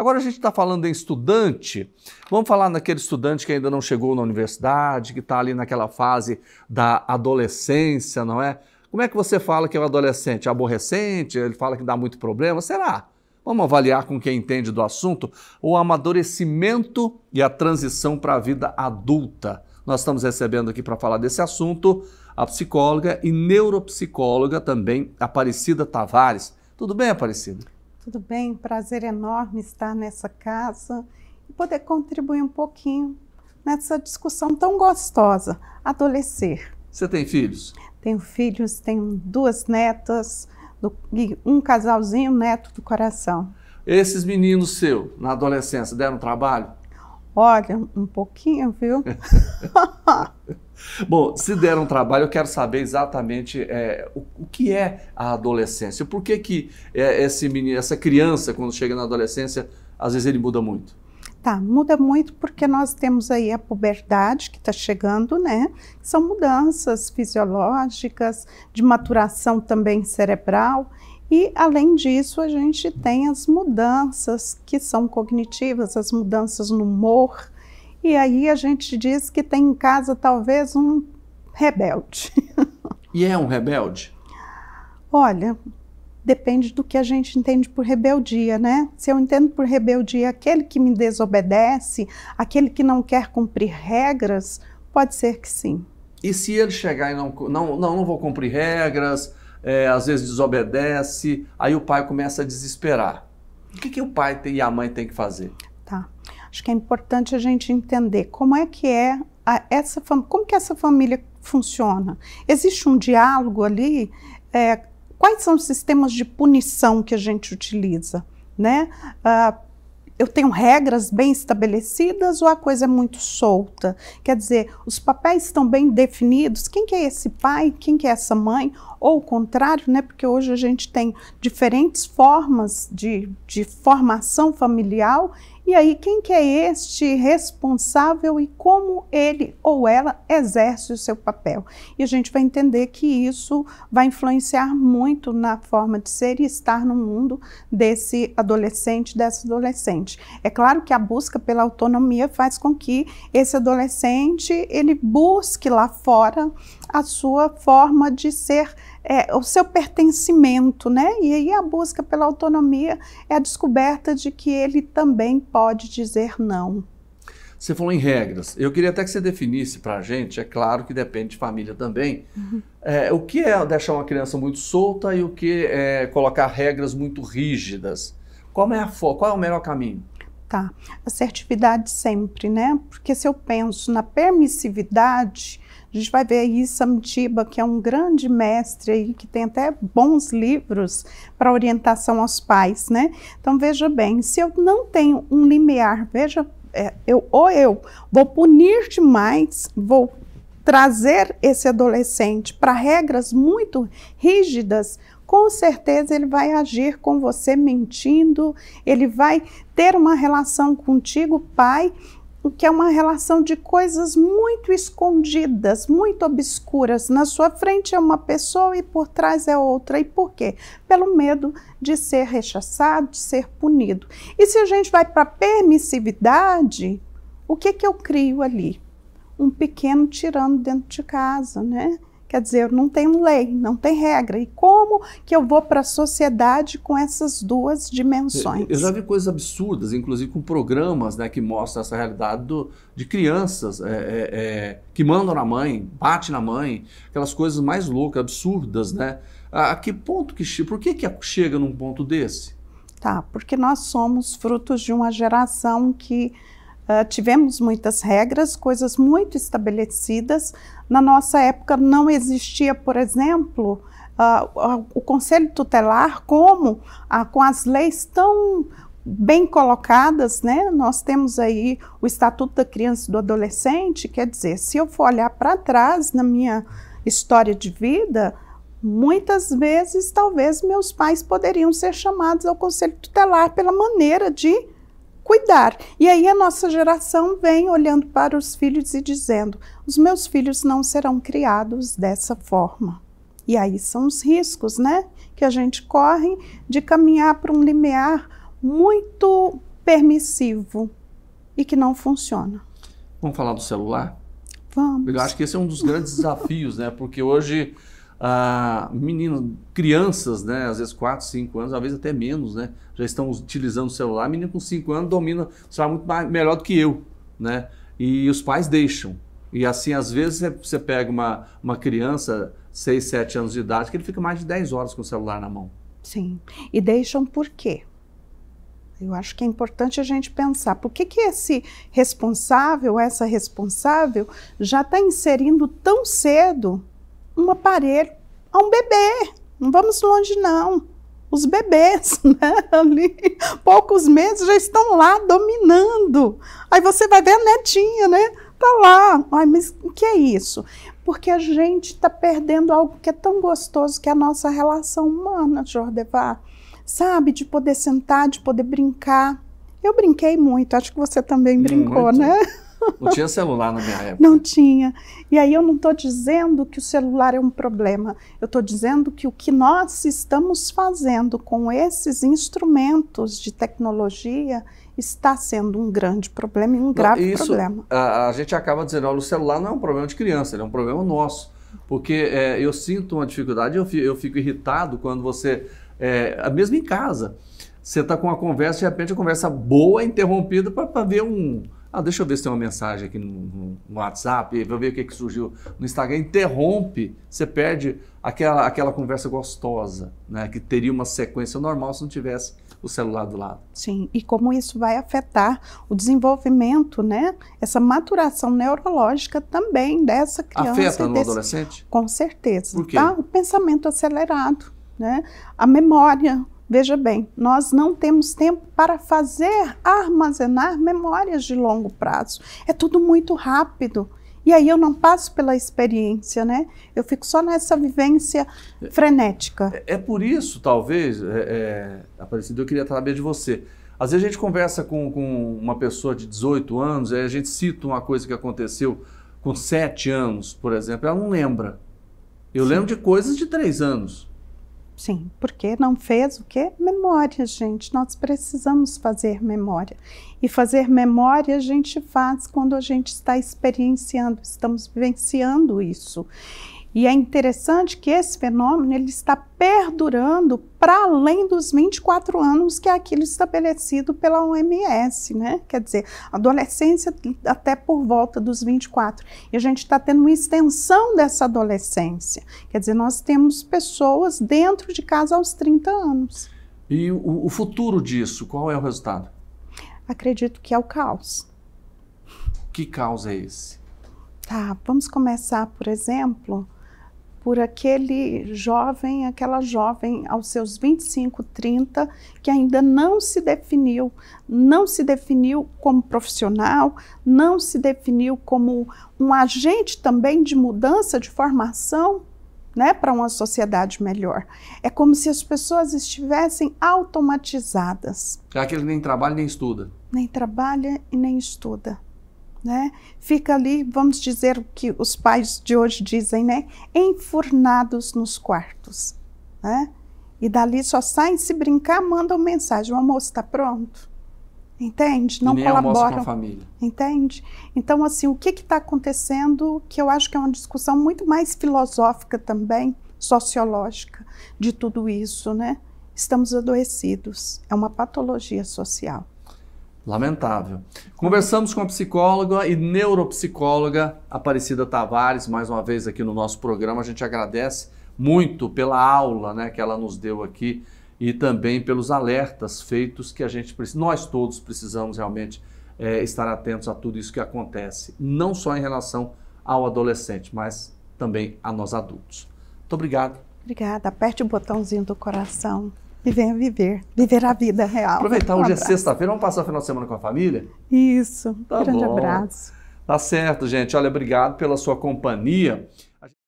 Agora a gente está falando em estudante, vamos falar naquele estudante que ainda não chegou na universidade, que está ali naquela fase da adolescência, não é? Como é que você fala que é um adolescente? Aborrecente? Ele fala que dá muito problema? Será? Vamos avaliar com quem entende do assunto o amadurecimento e a transição para a vida adulta. Nós estamos recebendo aqui para falar desse assunto a psicóloga e neuropsicóloga também, Aparecida Tavares. Tudo bem, Aparecida? Tudo bem, prazer enorme estar nessa casa e poder contribuir um pouquinho nessa discussão tão gostosa, adolescer. Você tem filhos? Tenho filhos, tenho 2 netas e um casalzinho, neto do coração. Esses meninos seus, na adolescência, deram trabalho? Olha, um pouquinho, viu? Bom, se deram trabalho, eu quero saber exatamente o que é a adolescência. Por que essa criança, quando chega na adolescência, às vezes ele muda muito? Tá, muda muito porque nós temos aí a puberdade que está chegando, né? São mudanças fisiológicas, de maturação também cerebral. E, além disso, a gente tem as mudanças que são cognitivas, as mudanças no humor. E aí a gente diz que tem em casa talvez um rebelde. E é um rebelde? Olha, depende do que a gente entende por rebeldia, né? Se eu entendo por rebeldia aquele que me desobedece, aquele que não quer cumprir regras, pode ser que sim. E se ele chegar e não vou cumprir regras, às vezes desobedece, aí o pai começa a desesperar. O que o pai e a mãe têm que fazer? Tá. Acho que é importante a gente entender como é que como que essa família funciona. Existe um diálogo ali, quais são os sistemas de punição que a gente utiliza, né? Eu tenho regras bem estabelecidas ou a coisa é muito solta? Quer dizer, os papéis estão bem definidos? Quem que é esse pai? Quem que é essa mãe? Ou o contrário, né? Porque hoje a gente tem diferentes formas de formação familiar. E aí, quem que é este responsável e como ele ou ela exerce o seu papel? E a gente vai entender que isso vai influenciar muito na forma de ser e estar no mundo desse adolescente, dessa adolescente. É claro que a busca pela autonomia faz com que esse adolescente, ele busque lá fora a sua forma de ser, o seu pertencimento, né? E aí a busca pela autonomia é a descoberta de que ele também pode dizer não. Você falou em regras. Eu queria até que você definisse para a gente, é claro que depende de família também, o que é deixar uma criança muito solta e o que é colocar regras muito rígidas. Qual é o melhor caminho? Tá, assertividade sempre, né? Porque se eu penso na permissividade, a gente vai ver aí Samtiba, que é um grande mestre aí, que tem até bons livros para orientação aos pais, né? Então, veja bem, se eu não tenho um limiar, eu vou punir demais, vou trazer esse adolescente para regras muito rígidas, com certeza ele vai agir com você mentindo, ele vai ter uma relação contigo, pai, que é uma relação de coisas muito escondidas, muito obscuras. Na sua frente é uma pessoa e por trás é outra. E por quê? Pelo medo de ser rechaçado, de ser punido. E se a gente vai para a permissividade, o que eu crio ali? Um pequeno tirano dentro de casa, né? Quer dizer, não tem lei, não tem regra. E como que eu vou para a sociedade com essas duas dimensões? Eu já vi coisas absurdas, inclusive com programas, né, que mostram essa realidade de crianças que mandam na mãe, batem na mãe, aquelas coisas mais loucas, absurdas, né? A que ponto por que chega num ponto desse? Tá, porque nós somos frutos de uma geração que tivemos muitas regras, coisas muito estabelecidas. Na nossa época não existia, por exemplo, o Conselho Tutelar com as leis tão bem colocadas, né? Nós temos aí o Estatuto da Criança e do Adolescente, quer dizer, se eu for olhar para trás na minha história de vida, muitas vezes talvez meus pais poderiam ser chamados ao Conselho Tutelar pela maneira de cuidar. E aí a nossa geração vem olhando para os filhos e dizendo, os meus filhos não serão criados dessa forma. E aí são os riscos, né, que a gente corre de caminhar para um limiar muito permissivo e que não funciona. Vamos falar do celular? Vamos. Eu acho que esse é um dos grandes desafios, né? Porque hoje, meninos, crianças, né? Às vezes 4, 5 anos, às vezes até menos, né? Já estão utilizando o celular. Menino com 5 anos domina o celular muito melhor do que eu, né? E os pais deixam. E assim, às vezes, você pega uma criança, 6, 7 anos de idade, que ele fica mais de 10 horas com o celular na mão. Sim. E deixam por quê? Eu acho que é importante a gente pensar, por que esse responsável, essa responsável, já está inserindo tão cedo um aparelho a um bebê? Não vamos longe, não. Os bebês, né, ali, poucos meses já estão lá dominando. Aí você vai ver a netinha, né? Tá lá. Ai, mas o que é isso? Porque a gente está perdendo algo que é tão gostoso, que é a nossa relação humana, Jordevar. Sabe, de poder sentar, de poder brincar. Eu brinquei muito, acho que você também brincou, muito. Né? Não tinha celular na minha época. Não tinha. E aí eu não estou dizendo que o celular é um problema. Eu estou dizendo que o que nós estamos fazendo com esses instrumentos de tecnologia está sendo um grande problema e um grave problema. A gente acaba dizendo, olha, o celular não é um problema de criança, ele é um problema nosso. Porque eu sinto uma dificuldade, eu fico irritado quando você... mesmo em casa, você está com uma conversa, de repente a conversa boa é interrompida para ver deixa eu ver se tem uma mensagem aqui no WhatsApp, vou ver o que surgiu no Instagram, interrompe, você perde aquela conversa gostosa, né, que teria uma sequência normal se não tivesse o celular do lado. Sim, e como isso vai afetar o desenvolvimento, né, essa maturação neurológica também dessa criança. Afeta no adolescente? Com certeza. Por quê? Tá? O pensamento acelerado, né, a memória. Veja bem, nós não temos tempo para armazenar memórias de longo prazo. É tudo muito rápido. E aí eu não passo pela experiência, né? Eu fico só nessa vivência frenética. É por isso, talvez, Aparecida, eu queria saber de você. Às vezes a gente conversa com uma pessoa de 18 anos, aí a gente cita uma coisa que aconteceu com 7 anos, por exemplo, ela não lembra. Eu lembro de coisas de 3 anos. Sim, porque não fez o quê? Memória, gente. Nós precisamos fazer memória. E fazer memória a gente faz quando a gente está experienciando, estamos vivenciando isso. E é interessante que esse fenômeno ele está perdurando para além dos 24 anos, que é aquilo estabelecido pela OMS, né? Quer dizer, adolescência até por volta dos 24. E a gente está tendo uma extensão dessa adolescência. Quer dizer, nós temos pessoas dentro de casa aos 30 anos. E o futuro disso, qual é o resultado? Acredito que é o caos. Que caos é esse? Tá, vamos começar, por exemplo, por aquele jovem, aquela jovem aos seus 25, 30, que ainda não se definiu como profissional, não se definiu como um agente também de mudança, de formação, né, para uma sociedade melhor. É como se as pessoas estivessem automatizadas. É aquele que nem trabalha nem estuda. Nem trabalha e nem estuda. Né? Fica ali, vamos dizer o que os pais de hoje dizem, né? Enfurnados nos quartos, né? E dali só saem se brincar, mandam mensagem, o almoço está pronto, entende? Não colaboram com a família. Entende? Então assim, o que está acontecendo, que eu acho que é uma discussão muito mais filosófica também, sociológica, de tudo isso, né? Estamos adoecidos, é uma patologia social. Lamentável. Conversamos com a psicóloga e neuropsicóloga Aparecida Tavares, mais uma vez aqui no nosso programa. A gente agradece muito pela aula, né, que ela nos deu aqui e também pelos alertas feitos que a gente precisa. Nós todos precisamos realmente estar atentos a tudo isso que acontece, não só em relação ao adolescente, mas também a nós adultos. Muito obrigado. Obrigada. Aperte o botãozinho do coração. E venha viver a vida real. Aproveitar, hoje é sexta-feira, vamos passar o final de semana com a família? Isso, tá grande bom. abraço. Tá certo, gente. Olha, obrigado pela sua companhia.